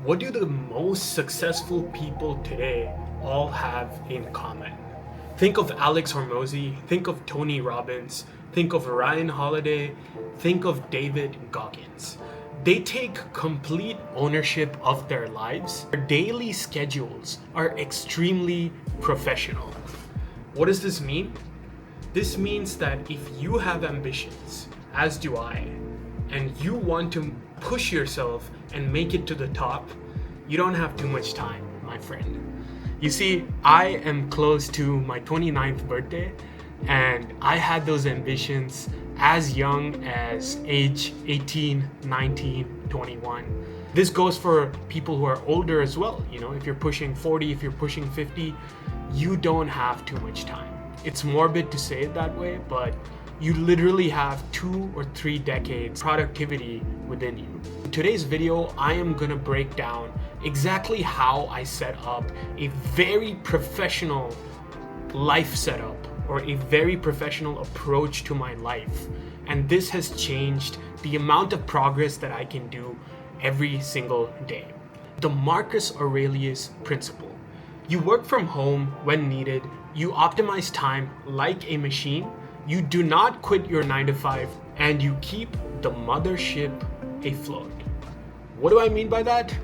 What do the most successful people today all have in common? Think of Alex Hormozi, think of Tony Robbins, think of Ryan Holiday, think of David Goggins. They take complete ownership of their lives. Their daily schedules are extremely professional. What does this mean? This means that if you have ambitions, as do I, and you want to push yourself and make it to the top, you don't have too much time, my friend. You see, I am close to my 29th birthday, and I had those ambitions as young as age 18, 19, 21. This goes for people who are older as well. You know, if you're pushing 40, if you're pushing 50, you don't have too much time. It's morbid to say it that way, but you literally have 2 or 3 decades productivity within you. In today's video, I am gonna break down exactly how I set up a very professional life setup or a very professional approach to my life. And this has changed the amount of progress that I can do every single day. The Marcus Aurelius principle. You work from home when needed, you optimize time like a machine, you do not quit your 9 to 5, and you keep the mothership afloat. What do I mean by that?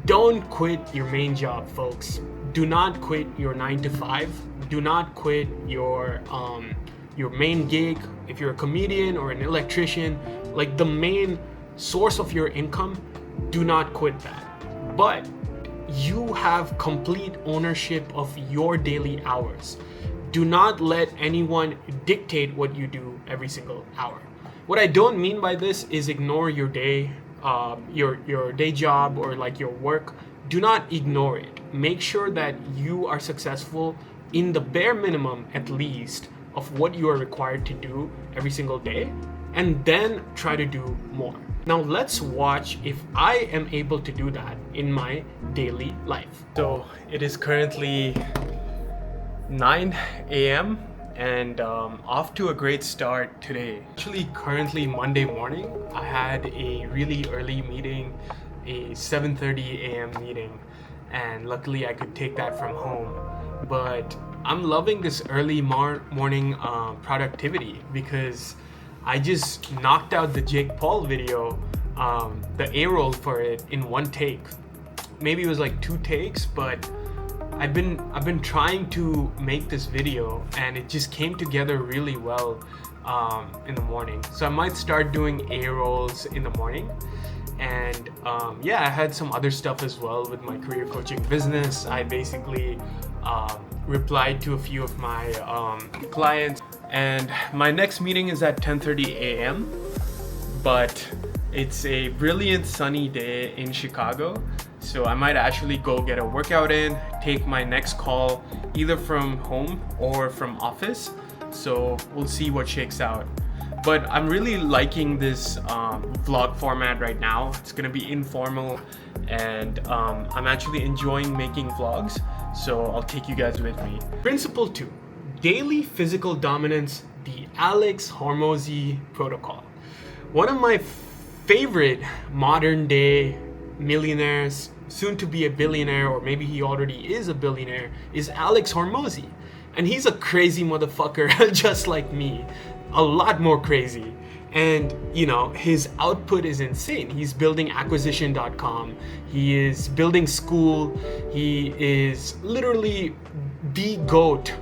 Don't quit your main job, folks. Do not quit your 9 to 5. Do not quit your main gig. If you're a comedian or an electrician, like the main source of your income, do not quit that. But you have complete ownership of your daily hours. Do not let anyone dictate what you do every single hour. What I don't mean by this is ignore your day, your day job or like your work. Do not ignore it. Make sure that you are successful in the bare minimum, at least, of what you are required to do every single day, and then try to do more. Now let's watch if I am able to do that in my daily life. So it is currently 9 a.m. and off to a great start today. Actually, currently Monday morning, I had a really early meeting, a 7:30 a.m. meeting, and luckily I could take that from home. But I'm loving this early morning productivity because I just knocked out the Jake Paul video, the A-roll for it in one take. Maybe it was like 2 takes, but I've been trying to make this video and it just came together really well in the morning. So I might start doing A-rolls in the morning. And yeah, I had some other stuff as well with my career coaching business. I basically replied to a few of my clients, and my next meeting is at 10:30 a.m. But it's a brilliant sunny day in Chicago, so I might actually go get a workout in, take my next call either from home or from office. So we'll see what shakes out. But I'm really liking this vlog format right now. It's gonna be informal, and I'm actually enjoying making vlogs, so I'll take you guys with me. Principle 2, daily physical dominance, the Alex Hormozi protocol. One of my favorite modern day millionaires, soon to be a billionaire, or maybe he already is a billionaire, is Alex Hormozi. And he's a crazy motherfucker just like me. A lot more crazy. And you know, his output is insane. He's building acquisition.com. He is building school. He is literally the GOAT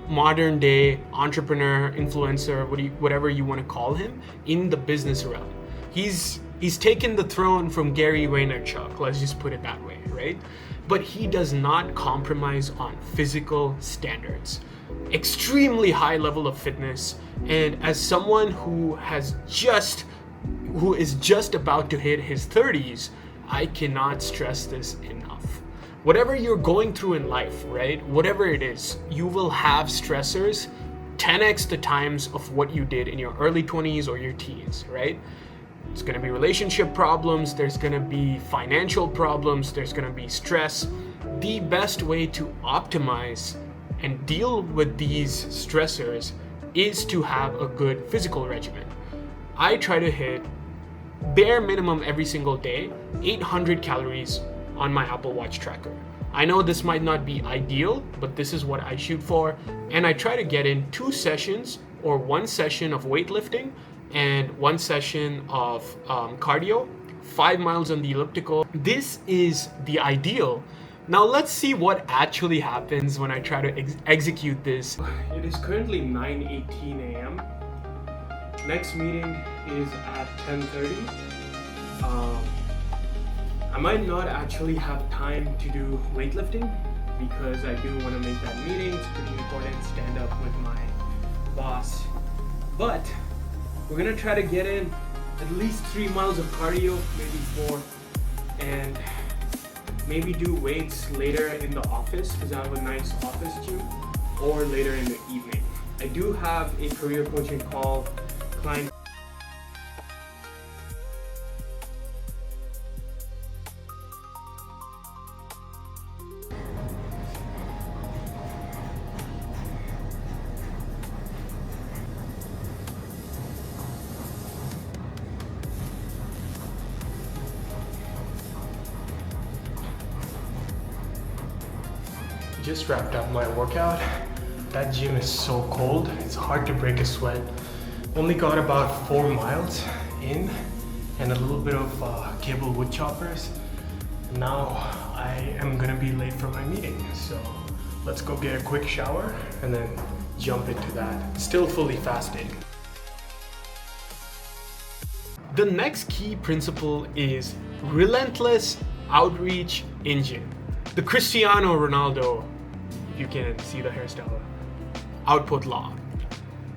modern day entrepreneur, influencer, whatever you want to call him, in the business realm. He's taken the throne from Gary Vaynerchuk, let's just put it that way, right? But he does not compromise on physical standards. Extremely high level of fitness, and as someone who is just about to hit his 30s, I cannot stress this enough. Whatever you're going through in life, right? Whatever it is, you will have stressors 10x the times of what you did in your early 20s or your teens, right? There's gonna be relationship problems, there's gonna be financial problems, there's gonna be stress. The best way to optimize and deal with these stressors is to have a good physical regimen. I try to hit bare minimum every single day, 800 calories on my Apple Watch tracker. I know this might not be ideal, but this is what I shoot for. And I try to get in 2 sessions or 1 session of weightlifting and 1 session of cardio, 5 miles on the elliptical. This is the ideal. Now let's see what actually happens when I try to execute this. It is currently 9:18 a.m. Next meeting is at 10:30. I might not actually have time to do weightlifting because I do want to make that meeting. It's pretty important, stand up with my boss. But we're gonna try to get in at least 3 miles of cardio, maybe 4, and maybe do weights later in the office because I have a nice office gym, or later in the evening. I do have a career coaching call client. Just wrapped up my workout. That gym is so cold, it's hard to break a sweat. Only got about 4 miles in and a little bit of cable wood choppers. Now I am gonna be late for my meeting, so let's go get a quick shower and then jump into that. Still fully fasting. The next key principle is relentless outreach engine. The Cristiano Ronaldo, you can see the hairstyle, output law.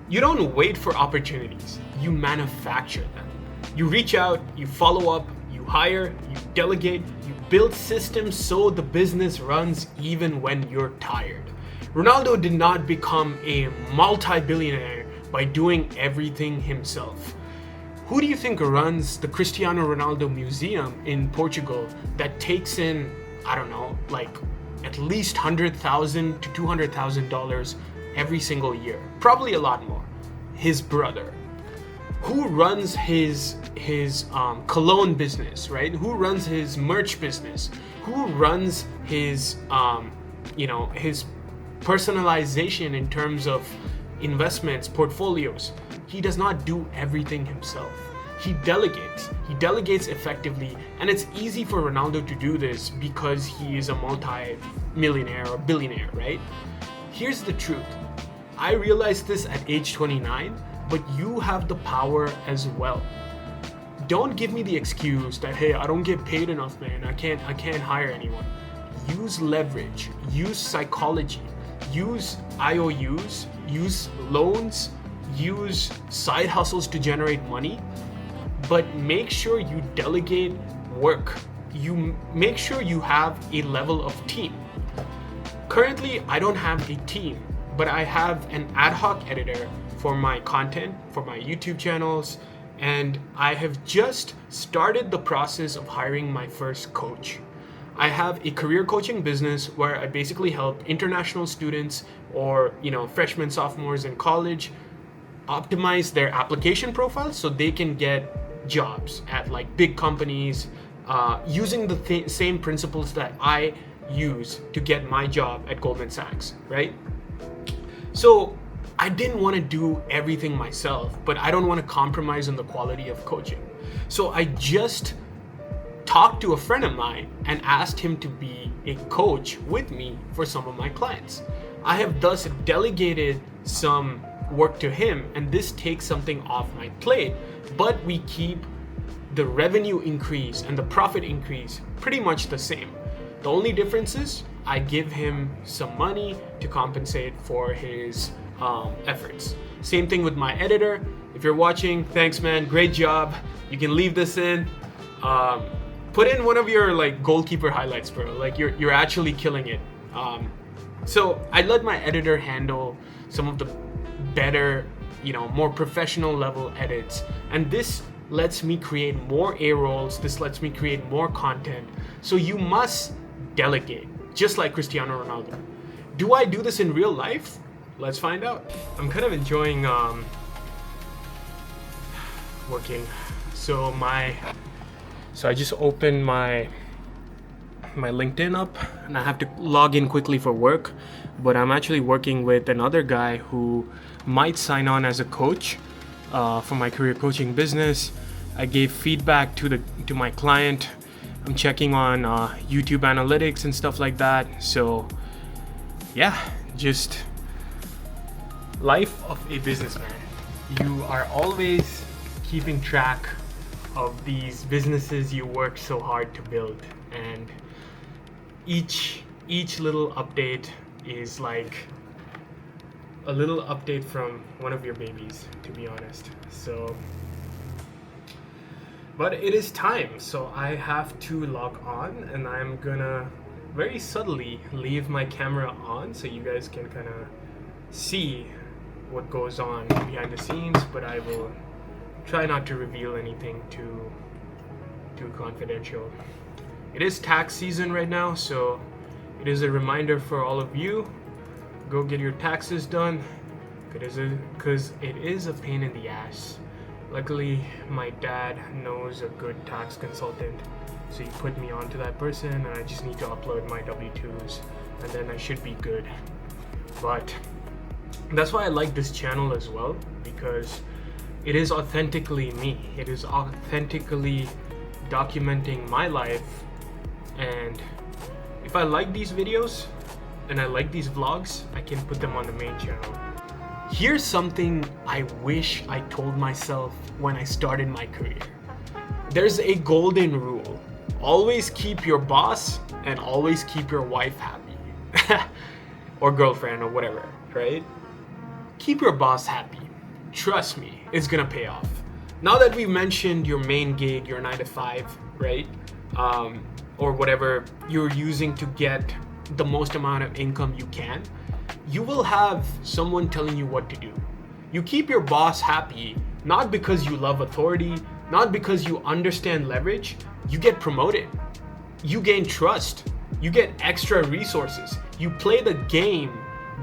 You don't wait for opportunities, you manufacture them. You reach out, you follow up, you hire, you delegate, you build systems so the business runs even when you're tired. Ronaldo did not become a multi-billionaire by doing everything himself. Who do you think runs the Cristiano Ronaldo Museum in Portugal that takes in, I don't know, like at least $100,000 to $200,000 every single year? Probably a lot more. His brother. Who runs his cologne business, right? Who runs his merch business? Who runs his his personalization in terms of investments, portfolios? He does not do everything himself. He delegates effectively, and it's easy for Ronaldo to do this because he is a multi-millionaire or billionaire, right? Here's the truth. I realized this at age 29, but you have the power as well. Don't give me the excuse that, hey, I don't get paid enough, man. I can't hire anyone. Use leverage, use psychology, use IOUs, use loans, use side hustles to generate money. But make sure you delegate work. You make sure you have a level of team. Currently, I don't have a team, but I have an ad hoc editor for my content, for my YouTube channels, and I have just started the process of hiring my first coach. I have a career coaching business where I basically help international students or, freshmen, sophomores in college optimize their application profiles so they can get jobs at like big companies using the same principles that I use to get my job at Goldman Sachs, right? So I didn't want to do everything myself, but I don't want to compromise on the quality of coaching. So I just talked to a friend of mine and asked him to be a coach with me for some of my clients. I have thus delegated some work to him, and this takes something off my plate, but we keep the revenue increase and the profit increase pretty much the same. The only difference is I give him some money to compensate for his efforts. Same thing with my editor. If you're watching, thanks, man. Great job. You can leave this in. Put in one of your like goalkeeper highlights, bro. Like you're actually killing it. So I let my editor handle some of the better, more professional level edits, and this lets me create more A-rolls. This lets me create more content. So you must delegate, just like Cristiano Ronaldo. Do I do this in real life? Let's find out. I'm kind of enjoying working. So I just opened my my LinkedIn up, and I have to log in quickly for work. But I'm actually working with another guy who might sign on as a coach for my career coaching business. I gave feedback to my client. I'm checking on YouTube analytics and stuff like that. So yeah, just life of a businessman. You are always keeping track of these businesses you worked so hard to build, and each little update is like a little update from one of your babies, to be honest. So but it is time, so I have to log on, and I'm gonna very subtly leave my camera on so you guys can kind of see what goes on behind the scenes, but I will try not to reveal anything too confidential. It is tax season right now, so it is a reminder for all of you, go get your taxes done, because it is a pain in the ass. Luckily, my dad knows a good tax consultant, so he put me on to that person, and I just need to upload my W-2s, and then I should be good. But that's why I like this channel as well, because it is authentically me. It is authentically documenting my life, and if I like these videos and I like these vlogs, I can put them on the main channel. Here's something I wish I told myself when I started my career. There's a golden rule. Always keep your boss and always keep your wife happy. Or girlfriend or whatever, right? Keep your boss happy. Trust me, it's gonna pay off. Now that we've mentioned your main gig, your 9 to 5, right? Or whatever you're using to get the most amount of income you can, you will have someone telling you what to do. You keep your boss happy, not because you love authority, not because you understand leverage. You get promoted. You gain trust. You get extra resources. You play the game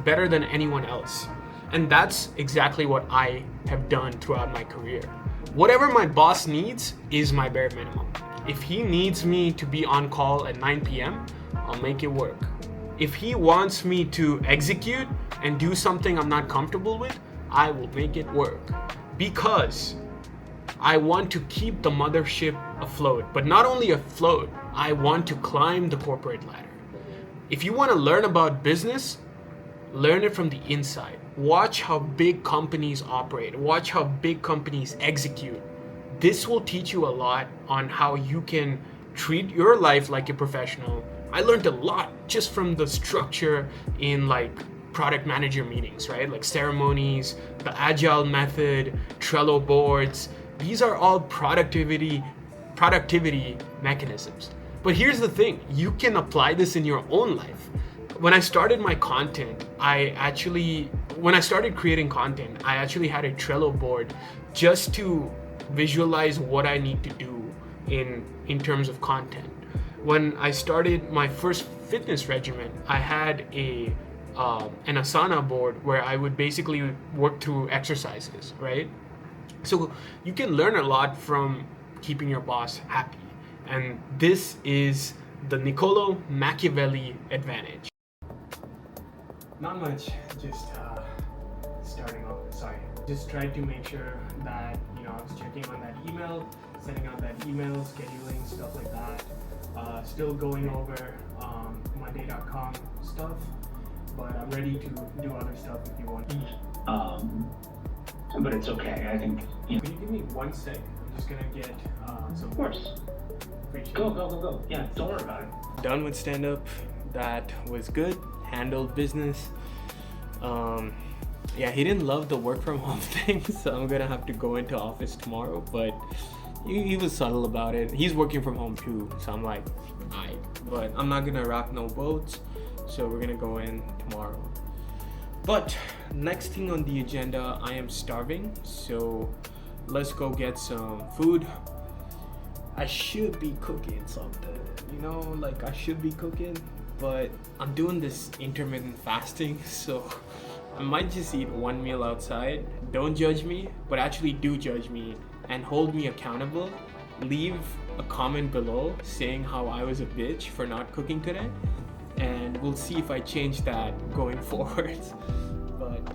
better than anyone else. And that's exactly what I have done throughout my career. Whatever my boss needs is my bare minimum. If he needs me to be on call at 9 p.m., I'll make it work. If he wants me to execute and do something I'm not comfortable with, I will make it work. Because I want to keep the mothership afloat. But not only afloat, I want to climb the corporate ladder. If you want to learn about business, learn it from the inside. Watch how big companies operate. Watch how big companies execute. This will teach you a lot on how you can treat your life like a professional. I learned a lot just from the structure in like product manager meetings, right? Like ceremonies, the agile method, Trello boards. These are all productivity mechanisms. But here's the thing, you can apply this in your own life. When I started my content, when I started creating content, I actually had a Trello board just to visualize what I need to do in terms of content. When I started my first fitness regimen, I had an Asana board where I would basically work through exercises, right? So you can learn a lot from keeping your boss happy. And this is the Niccolo Machiavelli advantage. Not much, just starting off, sorry. Just tried to make sure that, I was checking on that email, sending out that email, scheduling, stuff like that. Still going over Monday.com stuff, but I'm ready to do other stuff if you want. But it's okay, I think. Can you give me 1 sec? I'm just gonna get some. Of course. Go. Yeah, don't worry about it. Done with stand-up. That was good. Handled business. Yeah, he didn't love the work from home thing, so I'm gonna have to go into office tomorrow, but he was subtle about it. He's working from home too, so I'm like, alright. But I'm not gonna rock no boats, so we're gonna go in tomorrow. But next thing on the agenda, I am starving, so let's go get some food. I should be cooking something, I should be cooking, but I'm doing this intermittent fasting, so I might just eat one meal outside. Don't judge me, but actually do judge me and hold me accountable. Leave a comment below saying how I was a bitch for not cooking today, and we'll see if I change that going forward. But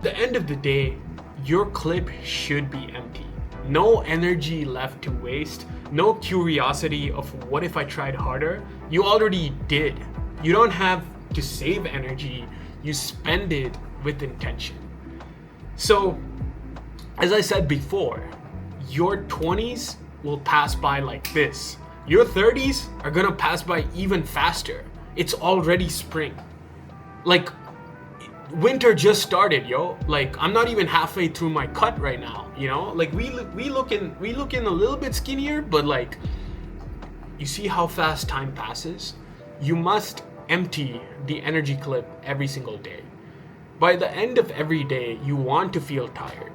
the end of the day, your clip should be empty. No energy left to waste, no curiosity of what if I tried harder. You already did. You don't have to save energy, you spend it with intention. So, as I said before, your 20s will pass by like this. Your 30s are gonna pass by even faster. It's already spring. Like, winter just started, yo. Like, I'm not even halfway through my cut right now, you know? Like, we looking a little bit skinnier, but like, you see how fast time passes? You must empty the energy clip every single day. By the end of every day, you want to feel tired.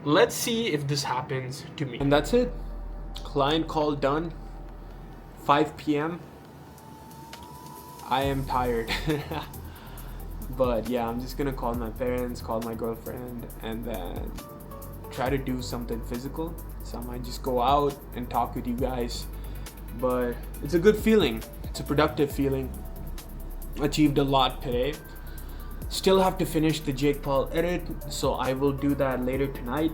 Let's see if this happens to me. And that's it. Client call done. 5 p.m. I am tired. But yeah, I'm just gonna call my parents, call my girlfriend, and then try to do something physical. So I might just go out and talk with you guys. But it's a good feeling. It's a productive feeling. Achieved a lot today. Still have to finish the Jake Paul edit, so I will do that later tonight.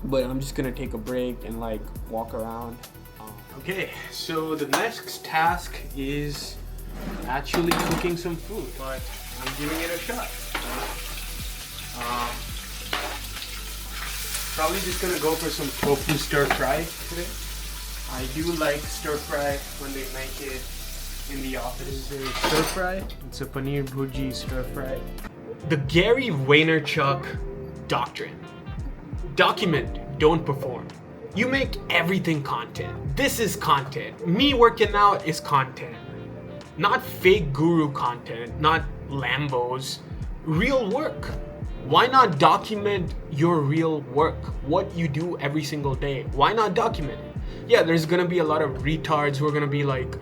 But I'm just gonna take a break and like walk around. Okay, so the next task is actually cooking some food, but I'm giving it a shot. Probably just gonna go for some tofu stir fry today. I do like stir fry when they make it in the office. This is a stir fry. It's a paneer bhurji stir fry. The Gary Vaynerchuk doctrine. Document, don't perform. You make everything content. This is content. Me working out is content. Not fake guru content, not Lambos. Real work. Why not document your real work? What you do every single day. Why not document it? Yeah, there's gonna be a lot of retards who are gonna be like,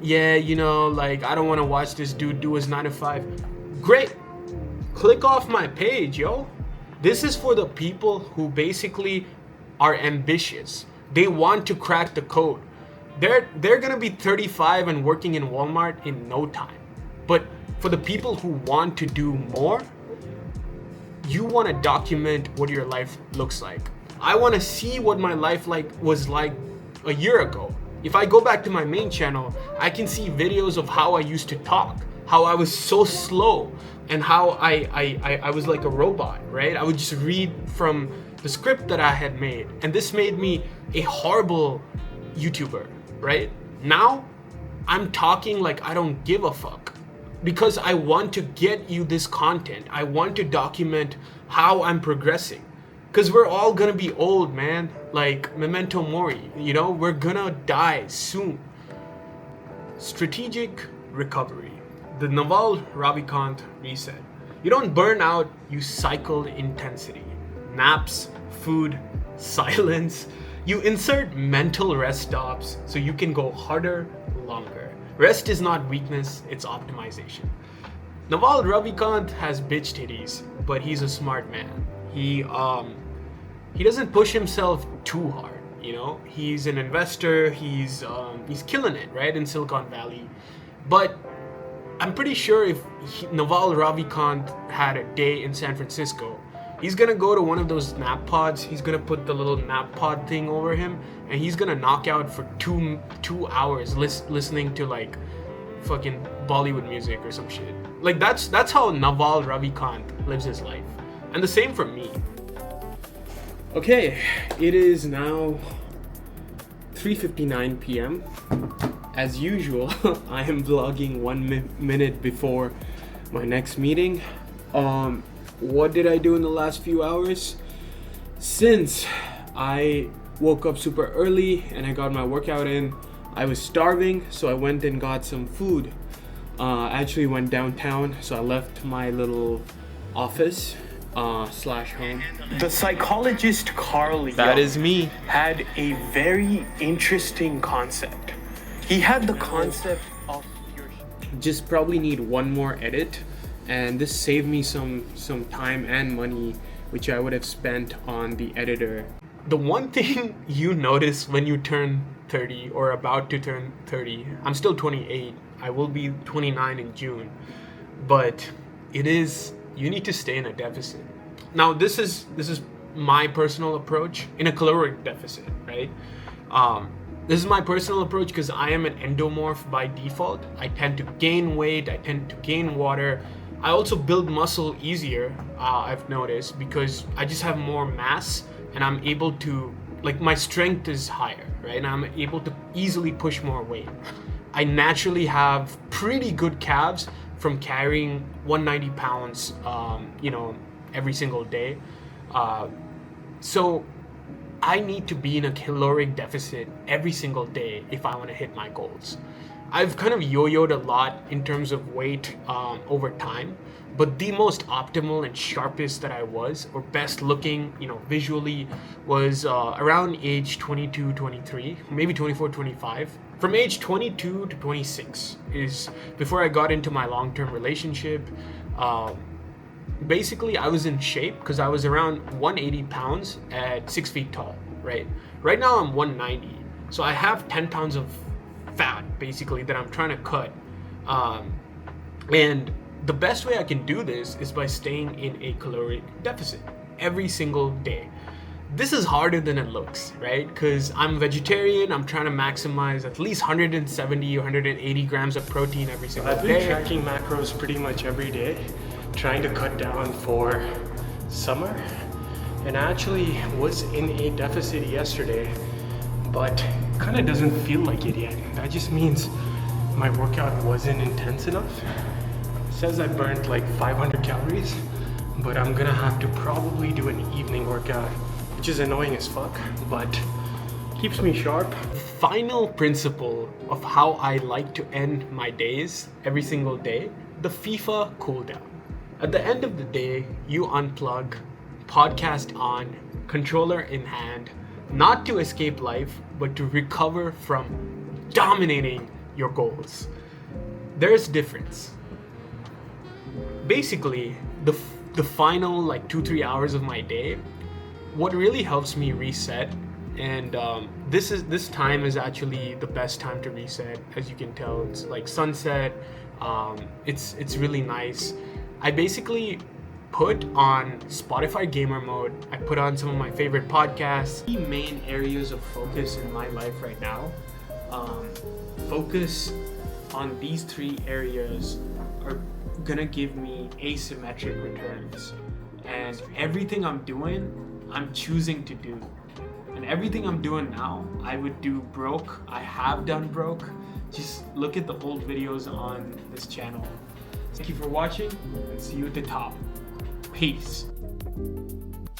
yeah, you know, like, I don't wanna watch this dude do his 9 to 5. Great. Click off my page, yo. This is for the people who basically are ambitious. They want to crack the code. They're gonna be 35 and working in Walmart in no time. But for the people who want to do more, you want to document what your life looks like. I want to see what my life was like a year ago. If I go back to my main channel, I can see videos of how I used to talk, how I was so slow, and how I was like a robot, right? I would just read from the script that I had made, and this made me a horrible YouTuber, right? Now, I'm talking like I don't give a fuck because I want to get you this content. I want to document how I'm progressing. Because we're all gonna be old, man. Like memento mori, you know? We're gonna die soon. Strategic recovery. The Naval Ravikant reset. You don't burn out, you cycle intensity. Naps, food, silence. You insert mental rest stops so you can go harder, longer. Rest is not weakness, it's optimization. Naval Ravikant has bitch titties, but he's a smart man. He doesn't push himself too hard, you know? He's an investor, he's killing it, right, in Silicon Valley. But I'm pretty sure if Naval Ravikant had a day in San Francisco, he's gonna go to one of those nap pods, he's gonna put the little nap pod thing over him, and he's gonna knock out for two hours listening to like fucking Bollywood music or some shit. Like that's how Naval Ravikant lives his life. And the same for me. Okay, it is now 3:59 p.m. As usual, I am vlogging 1 minute before my next meeting. What did I do in the last few hours? Since I woke up super early and I got my workout in, I was starving, so I went and got some food. I actually went downtown, so I left my little office slash home. The psychologist Carl Jung, that is me, had a very interesting concept. He had the concept of your... Just probably need one more edit and this saved me some time and money, which I would have spent on the editor. The one thing you notice when you turn 30 or about to turn 30, I'm still 28, I will be 29 in June, but it is, you need to stay in a deficit. Now this is my personal approach in a caloric deficit, right? This is my personal approach because I am an endomorph by default. I tend to gain weight, I tend to gain water. I also build muscle easier, I've noticed, because I just have more mass and I'm able to, like, my strength is higher, right? And I'm able to easily push more weight. I naturally have pretty good calves from carrying 190 pounds, every single day. So I need to be in a caloric deficit every single day if I want to hit my goals. I've kind of yo-yoed a lot in terms of weight over time, but the most optimal and sharpest that I was, or best looking, visually, was around age 22, 23, maybe 24, 25. From age 22 to 26 is before I got into my long-term relationship. Basically, I was in shape because I was around 180 pounds at 6 feet tall, right? Right now I'm 190. So I have 10 pounds of fat, basically, that I'm trying to cut. And the best way I can do this is by staying in a caloric deficit every single day. This is harder than it looks, right? Because I'm vegetarian, I'm trying to maximize at least 170 or 180 grams of protein every single day. I've been tracking macros pretty much every day, trying to cut down for summer, and I actually was in a deficit yesterday, but kind of doesn't feel like it yet. That just means my workout wasn't intense enough. It says I burned like 500 calories, but I'm gonna have to probably do an evening workout, which is annoying as fuck, but keeps me sharp. Final principle of how I like to end my days every single day, the FIFA cooldown. At the end of the day, you unplug, podcast on, controller in hand, not to escape life, but to recover from dominating your goals. There's difference. Basically, the final 2-3 hours of my day, what really helps me reset, and this time is actually the best time to reset. As you can tell, it's like sunset. It's really nice. I basically put on Spotify gamer mode. I put on some of my favorite podcasts. The main areas of focus in my life right now, focus on these 3 areas are gonna give me asymmetric returns. And everything I'm doing, I'm choosing to do. And everything I'm doing now, I would do broke. I have done broke. Just look at the old videos on this channel. Thank you for watching, and see you at the top. Peace.